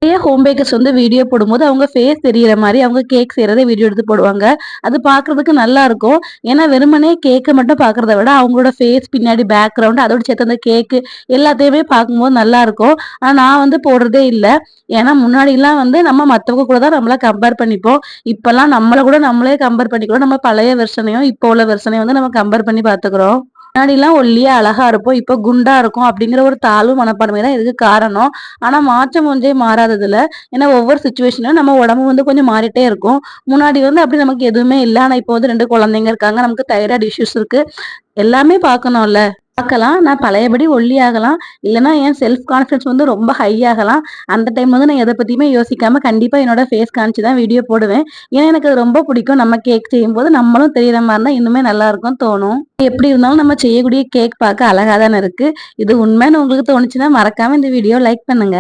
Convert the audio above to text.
நிறைய home bakers வந்து video போடும்போது அவங்க ஃபேஸ் தெரியிற மாதிரி அவங்க கேக் செய்யறதை வீடியோ எடுத்து போடுவாங்க. அது பார்க்கறதுக்கு நல்லா இருக்கும். ஏன்னா வெறுமனே கேக்க மட்டும் பார்க்கறத விட அவங்களோட ஃபேஸ் பின்னாடி பேக்ரவுண்ட் அதோட சேர்த்து அந்த கேக்கு எல்லாத்தையுமே பார்க்கும்போது நல்லா இருக்கும். ஆனா நான் வந்து போடுறதே இல்ல. ஏன்னா முன்னாடிலாம் வந்து நம்ம மத்தவங்க கூட தான் நம்மள கம்பேர் பண்ணிப்போம். இப்பலாம் நம்மள கூட நம்மளே கம்பேர் பண்ணிக்கிறோம். நம்ம பழைய வெர்ஷனையும் இப்போ உள்ள வெர்ஷனையும் வந்து நம்ம கம்பேர் பண்ணி பார்த்துக்கிறோம். முன்னாடிலாம் ஒல்லியா அழகா இருப்போம். இப்ப குண்டா இருக்கோம் அப்படிங்கிற ஒரு தாழ்வு மனப்பான்மை தான் இதுக்கு காரணம். ஆனா மாற்றம் ஒன்றே மாறாததுல. ஏன்னா ஒவ்வொரு சிச்சுவேஷன்லயும் நம்ம உடம்பு வந்து கொஞ்சம் மாறிட்டே இருக்கும். முன்னாடி வந்து அப்படி நமக்கு எதுவுமே இல்ல. ஆனா இப்போ வந்து 2 குழந்தைங்க இருக்காங்க. நமக்கு தைராய்டு இஷ்யூஸ் இருக்கு. எல்லாமே பார்க்கணும்ல. பார்க்கலாம். நான் பழையபடி ஒல்லியாகலாம். இல்லன்னா என் செல்ஃப் கான்ஃபிடன்ஸ் வந்து ரொம்ப ஹை ஆகலாம். அந்த டைம்ல வந்து நான் எத பத்தியுமே யோசிக்காம கண்டிப்பா என்னோட ஃபேஸ் காமிச்சு தான் வீடியோ போடுவேன். ஏன்னா எனக்கு அது ரொம்ப பிடிக்கும். நம்ம கேக் செய்யும்போது நம்மளும் தெரியிற மாரி இருந்தா இன்னுமே நல்லா இருக்கும்னு தோணும். எப்படி இருந்தாலும் நம்ம செய்யக்கூடிய கேக் பார்க்க அழகா தானே இருக்கு. இது உண்மைன்னு உங்களுக்கு தோணுச்சுன்னா மறக்காம இந்த வீடியோ லைக் பண்ணுங்க.